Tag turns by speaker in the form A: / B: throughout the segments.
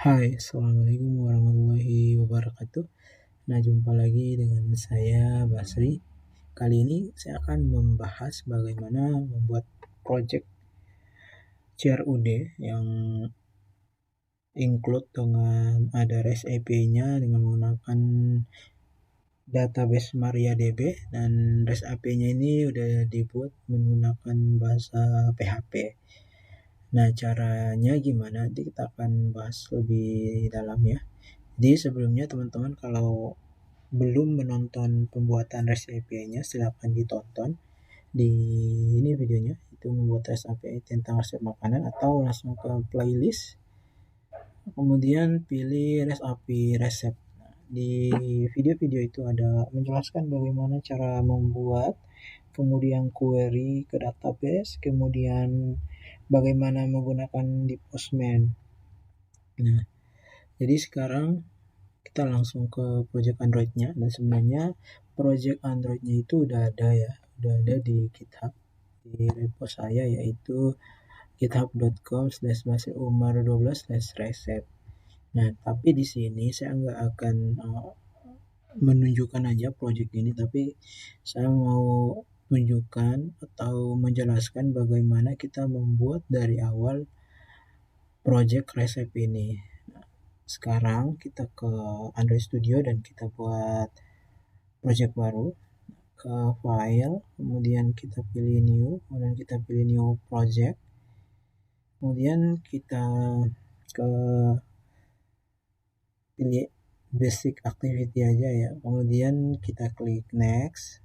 A: Hai, Assalamualaikum warahmatullahi wabarakatuh. Nah, jumpa lagi dengan saya, Basri. Kali ini saya akan membahas bagaimana membuat project CRUD yang include dengan ada REST API-nya dengan menggunakan database MariaDB, dan REST API-nya ini udah dibuat menggunakan bahasa PHP. Nah, caranya gimana? Nanti kita akan bahas lebih dalam ya. Jadi sebelumnya teman-teman kalau belum menonton pembuatan REST API-nya, silakan ditonton di ini videonya, itu membuat REST API tentang resep makanan, atau langsung ke playlist, kemudian pilih REST API resep. Di video-video itu ada menjelaskan bagaimana cara membuat, kemudian query ke database, kemudian bagaimana menggunakan di Postman. Nah, jadi sekarang kita langsung ke project Android-nya. Dan sebenarnya project Android-nya itu udah ada ya, udah ada di GitHub, di repo saya, yaitu github.com/basriumar12/reset. Nah, tapi di sini saya nggak akan menunjukkan aja project ini, tapi saya mau tunjukkan atau menjelaskan bagaimana kita membuat dari awal project resep ini. Sekarang kita ke Android Studio dan kita buat project baru, ke file, kemudian kita pilih new, kemudian kita pilih new project, kemudian kita ke pilih basic activity aja ya, kemudian kita klik next,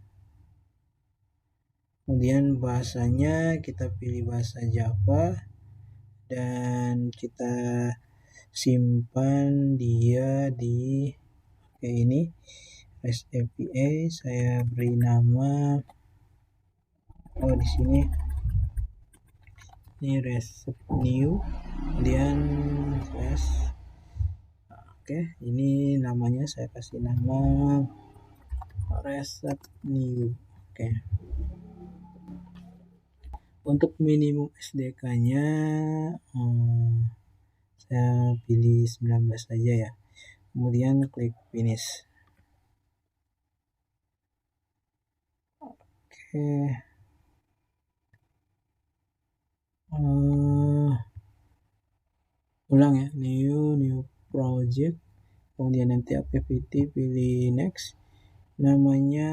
A: kemudian bahasanya kita pilih bahasa Java, dan kita simpan dia di ini REST API. Saya beri nama di sini ini resep new, kemudian slash. Oke, ini namanya saya kasih nama resep new. Oke, untuk minimum SDK-nya saya pilih 19 saja ya, kemudian klik finish. Oke, ulang ya, new project, kemudian nanti activity pilih next, namanya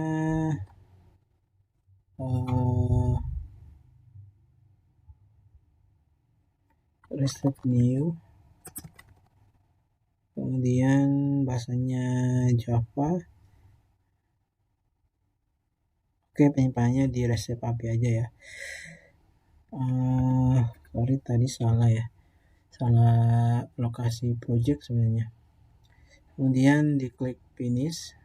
A: resep new, kemudian bahasanya Java. Oke, penyimpanannya di resep API aja ya. Sorry tadi salah ya, salah lokasi project sebenarnya. Kemudian diklik finish.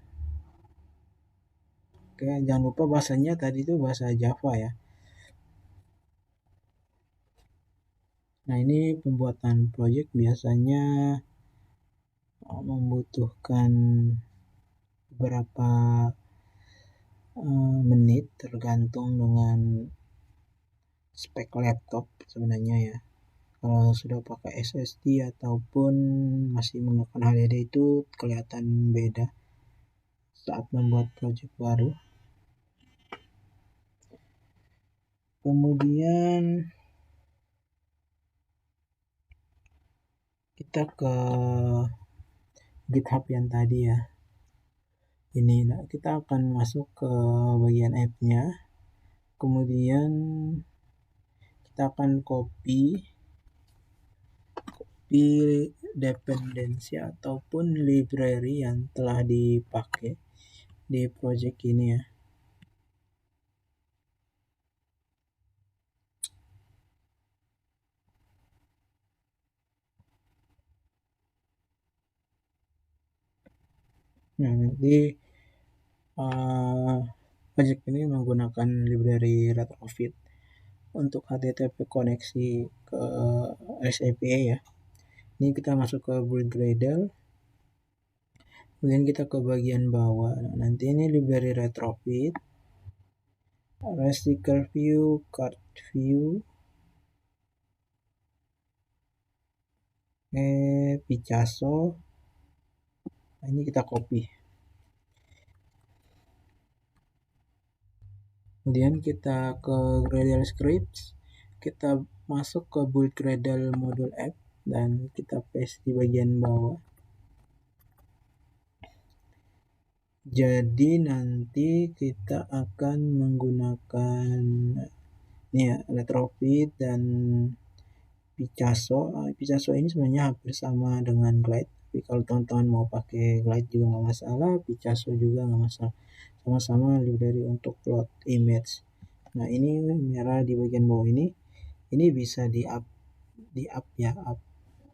A: Oke, jangan lupa bahasanya tadi itu bahasa Java ya. Nah, ini pembuatan project biasanya membutuhkan beberapa menit, tergantung dengan spek laptop sebenarnya ya. Kalau sudah pakai SSD ataupun masih menggunakan HDD itu kelihatan beda saat membuat project baru. Kemudian kita ke GitHub yang tadi ya. Ini kita akan masuk ke bagian app-nya. Kemudian kita akan copy dependensi ataupun library yang telah dipakai di project ini ya. Nah, nanti project ini menggunakan library retrofit untuk HTTP koneksi ke REST API ya. Ini kita masuk ke build Gradle, kemudian kita ke bagian bawah. Nah, nanti ini library retrofit, RESTical view, card view, Picasso. Nah, ini kita copy. Kemudian kita ke Gradle Scripts, kita masuk ke build Gradle module app dan kita paste di bagian bawah. Jadi nanti kita akan menggunakan ini ya, Retrofit dan Picasso. Picasso ini sebenarnya hampir sama dengan Glide, tapi kalau teman-teman mau pakai Glide juga nggak masalah, Picasso juga nggak masalah. Sama-sama library untuk load image. Nah, ini merah di bagian bawah ini bisa di up ya, up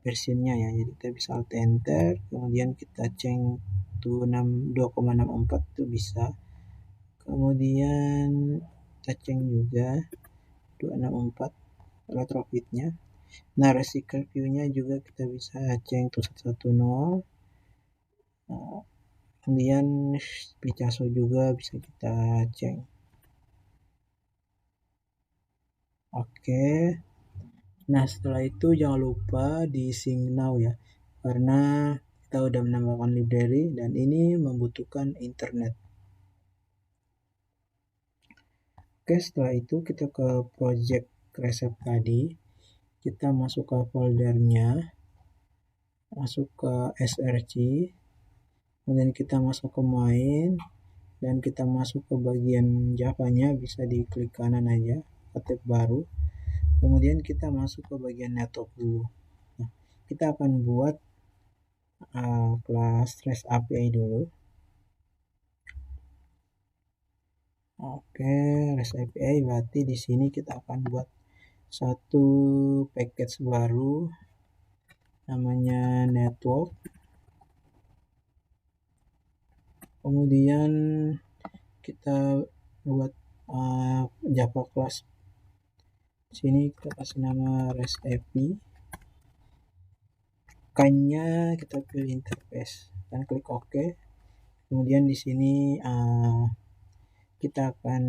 A: versionnya ya. Jadi kita bisa alt enter, kemudian kita change to 2,64 itu bisa. Kemudian kita change juga 264 retrofitnya. Nah, recycle view-nya juga kita bisa change to 110. Nah, kemudian Picasso juga bisa kita change. Oke. Nah, setelah itu jangan lupa di sync now ya, karena kita udah menambahkan library dan ini membutuhkan internet. Oke, setelah itu kita ke project recipe tadi, kita masuk ke foldernya, masuk ke src, kemudian kita masuk ke main, dan kita masuk ke bagian Java-nya, bisa diklik kanan aja, ke tab baru. Kemudian kita masuk ke bagian network dulu. Nah, kita akan buat kelas REST API dulu. Oke, REST API berarti di sini kita akan buat satu package baru namanya network. Kemudian kita buat Java class. Sini kita kasih nama REST API. Kind-nya kita pilih interface dan klik OK. Kemudian di sini kita akan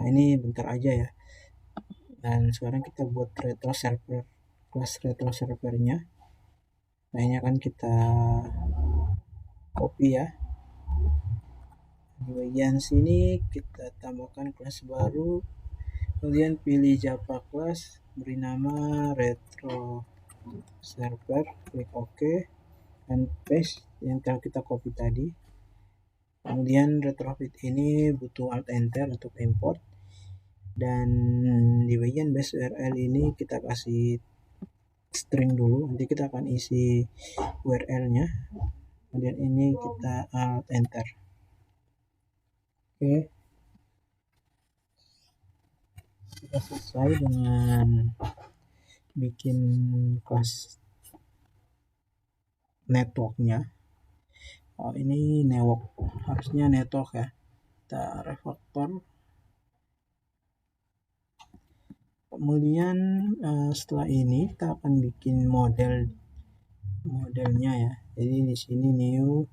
A: ini bentar aja ya. Dan sekarang kita buat retro server, kelas retro servernya. Nah, ini akan kita copy ya. Di bagian sini kita tambahkan kelas baru, kemudian pilih Java class, beri nama retro server, klik OK, dan paste yang telah kita copy tadi. Kemudian retrofit ini butuh alt enter untuk import, dan di bagian base URL ini kita kasih string dulu, nanti kita akan isi URL-nya. Kemudian ini kita alt enter. Oke, kita selesai dengan bikin kelas networknya. Ini network, harusnya network ya. Kita refactor. Kemudian setelah ini kita akan bikin modelnya ya. Jadi di sini new,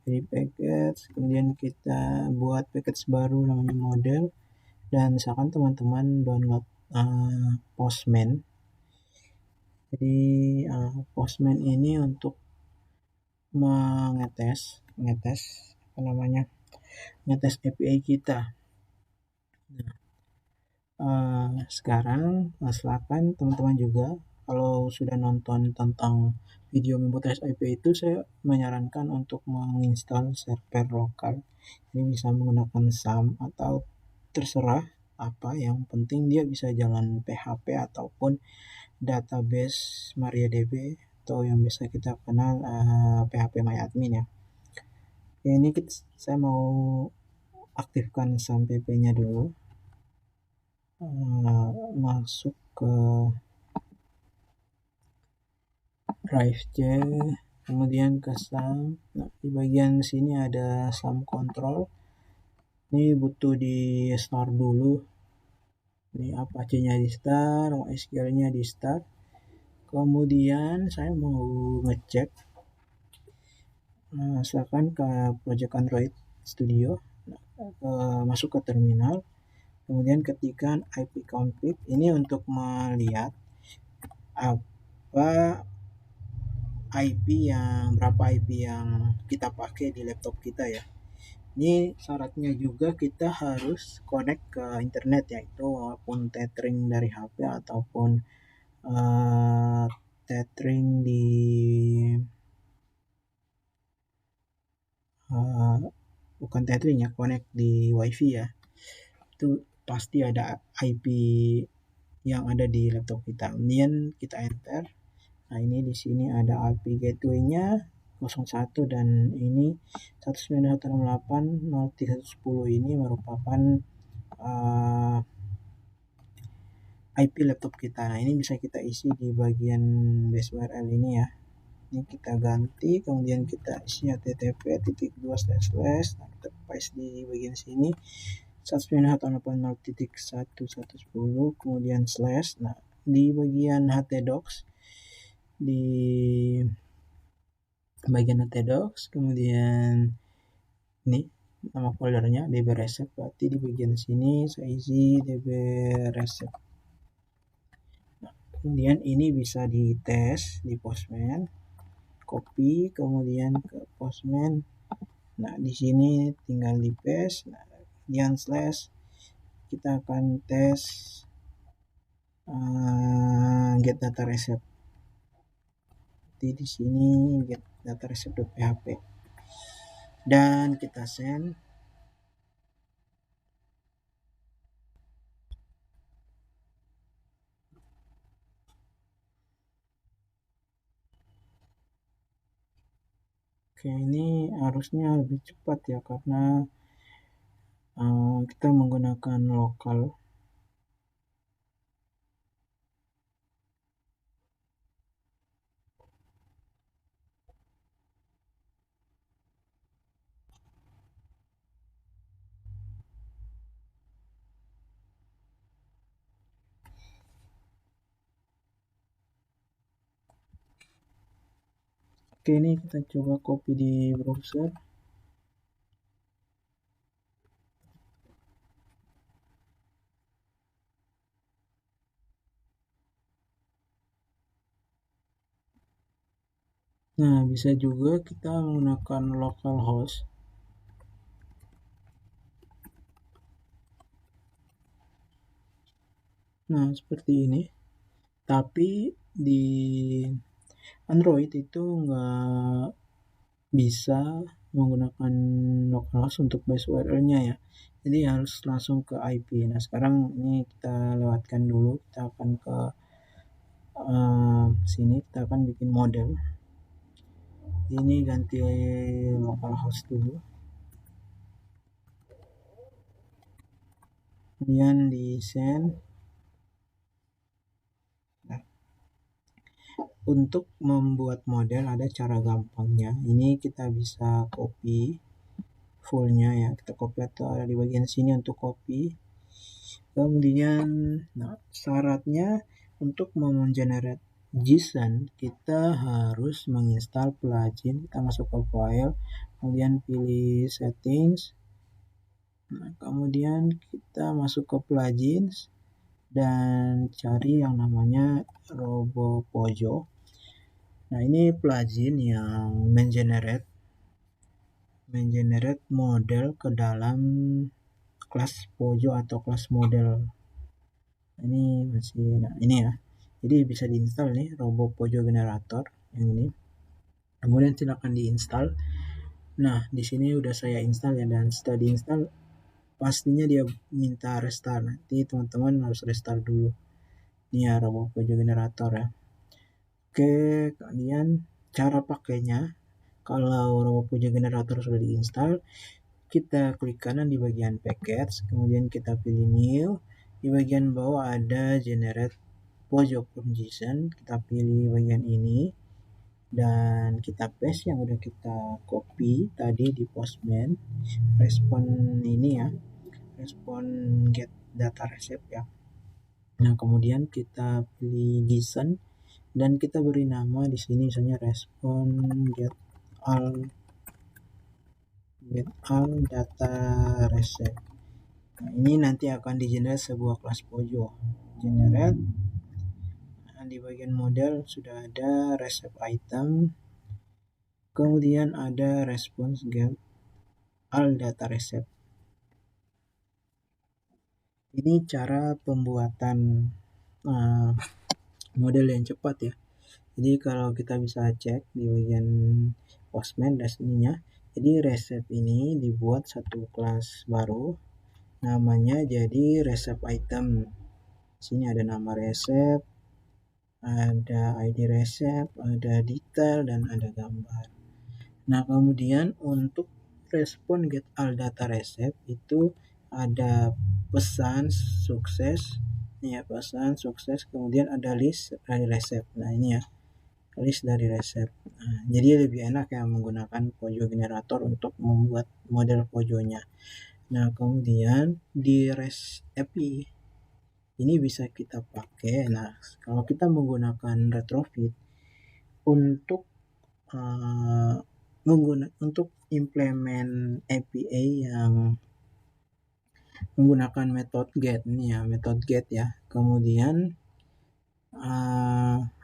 A: jadi package, kemudian kita buat package baru namanya model, dan misalkan teman-teman download Postman. Jadi Postman ini untuk ngetes API kita. Nah, sekarang silakan teman-teman juga, kalau sudah nonton tentang video membuat REST API itu, saya menyarankan untuk menginstal server lokal. Ini bisa menggunakan SAM atau terserah apa, yang penting dia bisa jalan PHP ataupun database MariaDB atau yang bisa kita kenal PHP MyAdmin ya. Ini saya mau aktifkan SAM PP-nya dulu. Masuk ke drive C, kemudian ke SAM. Nah, di bagian sini ada SAM control. Ini butuh di start dulu. Ini Apache-nya di start, MySQL-nya di start. Kemudian saya mau ngecek. Silakan ke Project Android Studio, masuk ke terminal. Kemudian ketikkan ipconfig, ini untuk melihat apa berapa IP yang kita pakai di laptop kita ya. Ini syaratnya juga kita harus connect ke internet, yaitu walaupun tethering dari HP ataupun tethering di bukan tethering ya, connect di WiFi ya. Itu pasti ada IP yang ada di laptop kita. Kemudian kita enter. Nah, ini di sini ada IP gateway-nya 01 dan ini 192.168.0.310 ini merupakan IP laptop kita. Nah, ini bisa kita isi di bagian base URL ini ya. Ini kita ganti, kemudian kita isi http://, nah, kita paste di bagian sini 192.168.0.110, kemudian slash. Nah, di bagian htdocs, di bagian htdocs, kemudian ini nama foldernya db reset, berarti di bagian sini saya isi db reset. Nah, kemudian ini bisa dites di Postman, copy kemudian ke Postman. Nah, di sini tinggal di paste. Nah, kemudian slash, kita akan tes get data reset. Jadi di sini get data reset.php dan kita send. Oke, ini harusnya lebih cepat ya karena kita menggunakan lokal. Oke, ini kita coba copy di browser. Nah, bisa juga kita menggunakan localhost. Nah, seperti ini. Tapi di Android itu nggak bisa menggunakan localhost untuk base URL-nya ya. Jadi harus langsung ke IP. Nah, sekarang ini kita lewatkan dulu. Kita akan ke sini, kita akan bikin model. Ini ganti localhost dulu. Kemudian di send. Nah, untuk membuat model ada cara gampangnya. Ini kita bisa copy fullnya ya, kita copy atau ada di bagian sini untuk copy. Kemudian syaratnya untuk menggenerate JSON kita harus menginstal plugin. Kita masuk ke file, kemudian pilih settings, kemudian kita masuk ke plugins dan cari yang namanya RoboPojo. Nah, ini plugin yang mengenerate model ke dalam kelas Pojo atau kelas model. Ini masih, ini ya. Jadi bisa diinstal nih RoboPojo Generator yang ini. Kemudian silakan diinstal. Nah, di sini udah saya install ya, dan setelah diinstal pastinya dia minta restart. Nanti teman-teman harus restart dulu. Ini ya RoboPojo Generator ya. Oke, kemudian cara pakainya, kalau RoboPojo Generator sudah diinstal, kita klik kanan di bagian package, kemudian kita pilih new. Di bagian bawah ada generate Pojo from JSON, kita pilih bagian ini dan kita paste yang udah kita copy tadi di Postman, respon ini ya, respon get data reset ya. Nah, kemudian kita pilih JSON dan kita beri nama di sini misalnya respon get all data reset. Nah, ini nanti akan di-generate sebuah kelas Pojo. Generate. Nah, di bagian model sudah ada reset item. Kemudian ada response get all data recept. Ini cara pembuatan model yang cepat ya. Jadi kalau kita bisa cek di bagian Postman ininya, jadi resep ini dibuat satu kelas baru, namanya jadi resep item. Sini ada nama resep, ada ID resep, ada detail, dan ada gambar. Nah, kemudian untuk respon get all data resep itu ada pesan sukses, ya pesan sukses, kemudian ada list dari resep. Nah, ini ya list dari resep. Nah, jadi lebih enak ya menggunakan Pojo generator untuk membuat model Pojonya. Nah, kemudian di REST API ini bisa kita pakai. Nah, kalau kita menggunakan retrofit untuk untuk implement API yang menggunakan metode get ini ya, metode get ya. Kemudian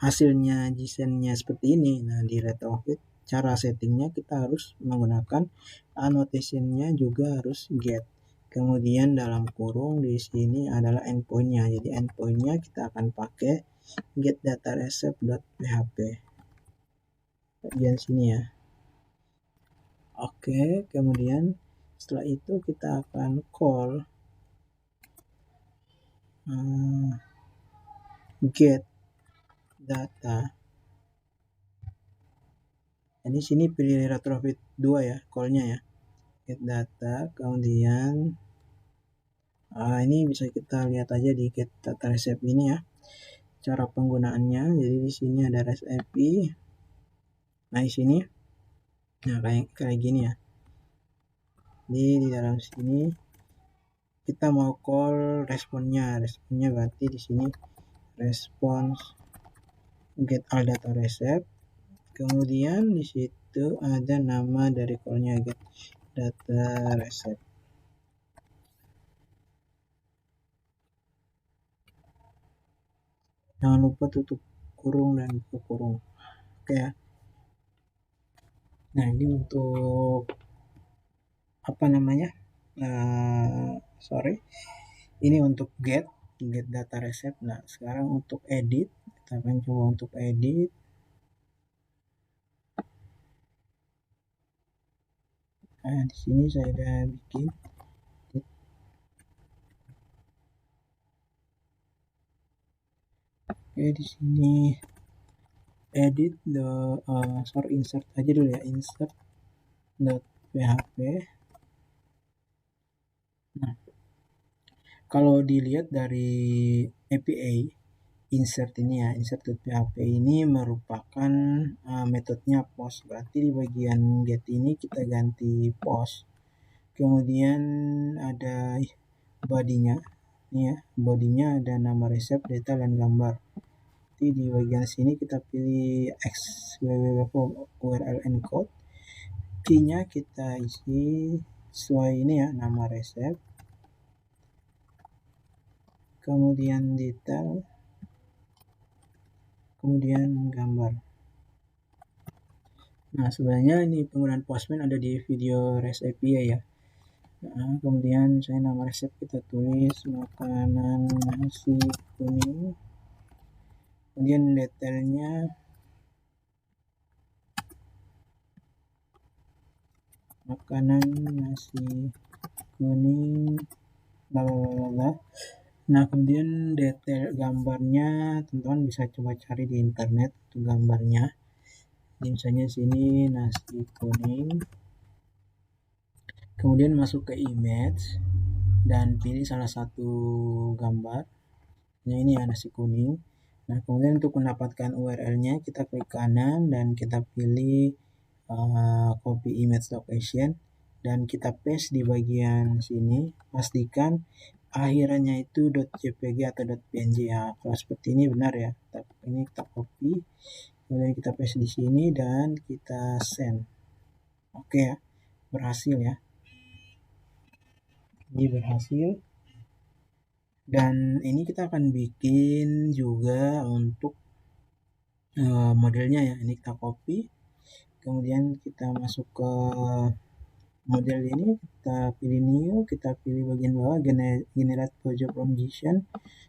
A: hasilnya JSON-nya seperti ini. Nah, di retrofit cara settingnya kita harus menggunakan annotation-nya juga harus get. Kemudian dalam kurung di sini adalah endpoint-nya. Jadi endpoint-nya kita akan pakai get data recept.php. Bagian sini ya. Oke, kemudian setelah itu kita akan call get data. Jadi sini pilih retrofit 2 ya, call-nya ya. Get data, kemudian ini bisa kita lihat aja di get data recept ini ya. Cara penggunaannya, jadi di sini ada REST API. Nah, di sini nah kayak gini ya. Di dalam sini kita mau call responnya berarti di sini response get all data recept. Kemudian di situ ada nama dari call-nya get data recept. Jangan lupa tutup kurung dan buka kurung. Oke ya. Nah, ini untuk apa namanya? Ini untuk get data recept. Nah, sekarang untuk edit, kita akan coba untuk edit. Nah, di sini saya udah bikin. Oke, di sini edit insert aja dulu ya, insert.php. Nah, kalau dilihat dari API insert ini ya, insert.php ini merupakan metodenya post. Berarti di bagian get ini kita ganti post. Kemudian ada body-nya. Ini ya, body-nya ada nama resep, data, dan gambar. Jadi di bagian sini kita pilih URL encode. Key-nya kita isi sesuai ini ya, nama resep. Kemudian detail, kemudian gambar. Nah, sebenarnya ini penggunaan Postman ada di video REST API ya. Nah, kemudian saya nama resep kita tulis makanan nasi kuning. Kemudian detailnya makanan nasi kuning bla. Nah, kemudian detail gambarnya teman-teman bisa coba cari di internet untuk gambarnya. Jadi misalnya sini nasi kuning. Kemudian masuk ke image dan pilih salah satu gambar. Nah, ini ya nasi kuning. Nah, kemudian untuk mendapatkan URL-nya kita klik kanan dan kita pilih copy image location dan kita paste di bagian sini. Pastikan akhirannya itu .jpg atau .png ya. Kalau seperti ini benar ya. Ini kita copy, kemudian kita paste di sini dan kita send. Oke ya, berhasil ya. Ini berhasil. Dan ini kita akan bikin juga untuk modelnya ya. Ini kita copy, kemudian kita masuk ke model ini, kita pilih new, kita pilih bagian bawah generate project from JSON,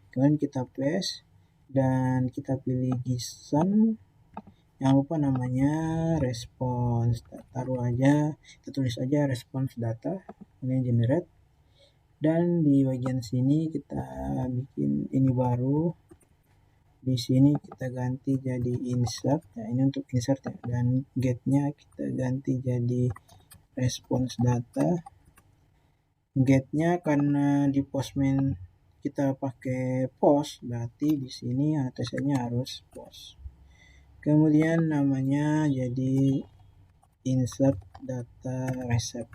A: kemudian kita paste dan kita pilih JSON. Jangan lupa namanya response, taruh aja, kita tulis aja response data, kemudian generate. Dan di bagian sini kita bikin ini baru, di sini kita ganti jadi insert. Nah, ini untuk insert ya, dan get-nya kita ganti jadi response data. Get-nya karena di postman kita pakai post, berarti di sini annotation-nya harus post. Kemudian namanya jadi insert data receipt.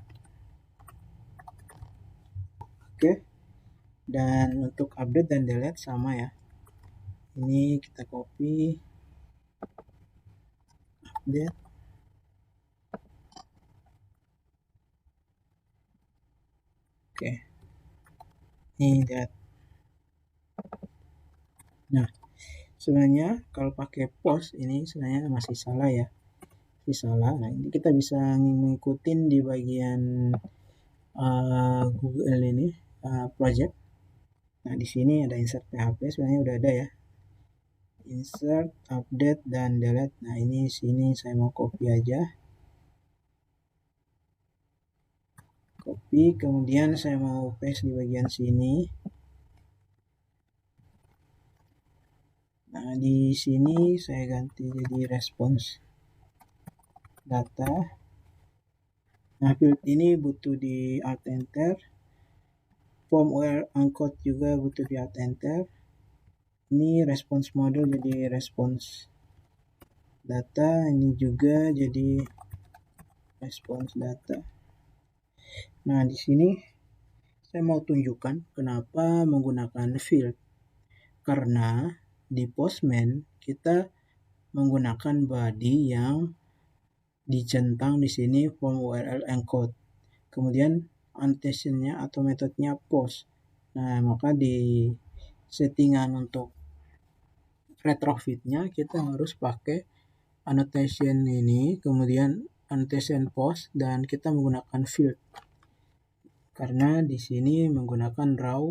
A: Oke. Dan untuk update dan delete sama ya. Ini kita copy, update. Oke. Ini delete. Nah, sebenarnya kalau pakai post ini sebenarnya masih salah ya. Nah, ini kita bisa ngikutin di bagian Google ini project. Nah, di sini ada insert PHP, sebenarnya udah ada ya. Insert, update, dan delete. Nah, ini sini saya mau copy aja. Copy, kemudian saya mau paste di bagian sini. Nah, di sini saya ganti jadi response data. Nah, field ini butuh di alt enter. Form URL encode juga butuh di alt enter. Ini response model jadi response data, ini juga jadi response data. Nah, di sini saya mau tunjukkan kenapa menggunakan field. Karena di Postman kita menggunakan body yang dicentang di sini form URL encode. Kemudian annotation-nya atau metodenya post. Nah, maka di settingan untuk retrofit-nya kita harus pakai annotation ini, kemudian annotation post, dan kita menggunakan field. Karena di sini menggunakan raw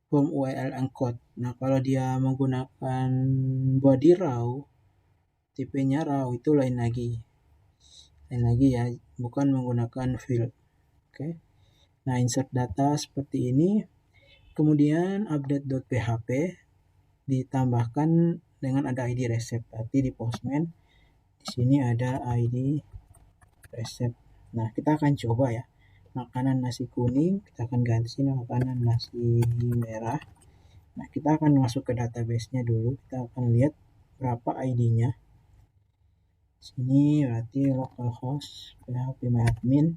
A: form URL encode. Nah, kalau dia menggunakan body raw, tipenya raw, itu lain lagi ya, bukan menggunakan field. Oke. Nah, insert data seperti ini. Kemudian update.php ditambahkan dengan ada ID receipt. Berarti di Postman di sini ada ID receipt. Nah, kita akan coba ya. Makanan nasi kuning, kita akan ganti sini makanan nasi merah. Nah, kita akan masuk ke database-nya dulu. Kita akan lihat berapa ID-nya. Sini berarti localhost php admin.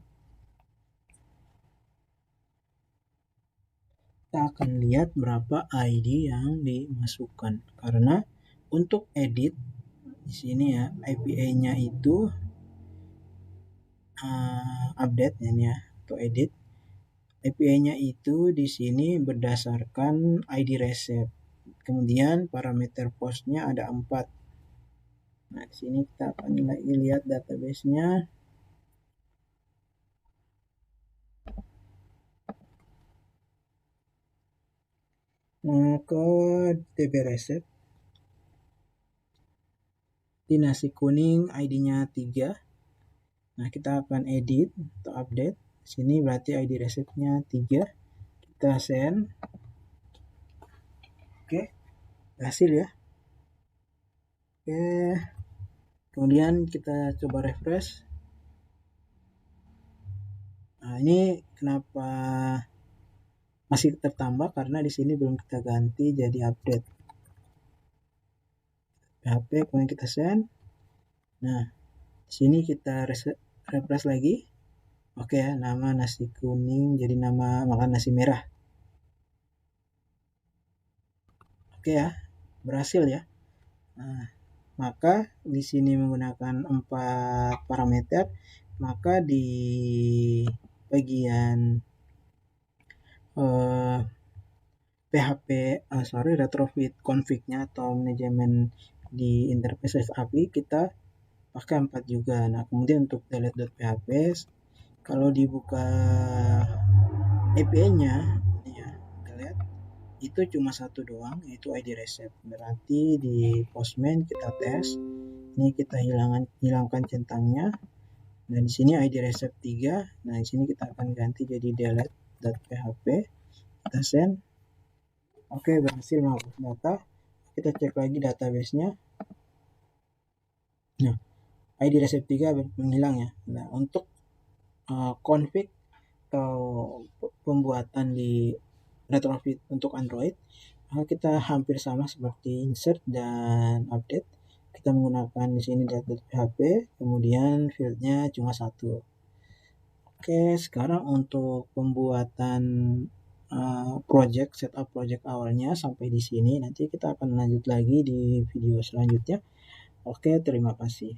A: Kita akan lihat berapa ID yang dimasukkan. Karena untuk edit di sini ya, API-nya itu update ini ya, untuk edit API-nya itu di sini berdasarkan ID receipt. Kemudian parameter postnya ada 4. Nah, di sini kita akan lihat database-nya. Nah, ke DB receipt. Di nasi kuning ID-nya 3. Nah, kita akan edit atau update. Sini berarti ID receipt-nya 3. Kita send. Oke, berhasil ya. Oke. Kemudian kita coba refresh. Nah, ini kenapa masih tertambah karena di sini belum kita ganti jadi update. PHP kemudian kita send. Nah, di sini kita refresh lagi. Oke ya, nama nasi kuning jadi nama makan nasi merah. Oke ya, berhasil ya. Nah, maka di sini menggunakan 4 parameter, maka di bagian PHP retrofit config-nya atau manajemen di interface API kita pakai 4 juga. Nah, kemudian untuk delete.php, kalau dibuka API-nya, ini ya, kita lihat itu cuma satu doang, yaitu ID receipt. Berarti di Postman kita tes, ini kita hilangkan centangnya. Dan di sini ID receipt 3. Nah, di sini kita akan ganti jadi delete.php. Kita send. Oke, berhasil menghapus data. Kita cek lagi database-nya. Nah, ID receipt 3 menghilang ya. Nah, untuk config atau pembuatan di retrofit untuk Android, kita hampir sama seperti insert dan update. Kita menggunakan di sini delete.php, kemudian fieldnya cuma satu. Oke, sekarang untuk pembuatan setup project awalnya sampai di sini. Nanti kita akan lanjut lagi di video selanjutnya. Oke, terima kasih.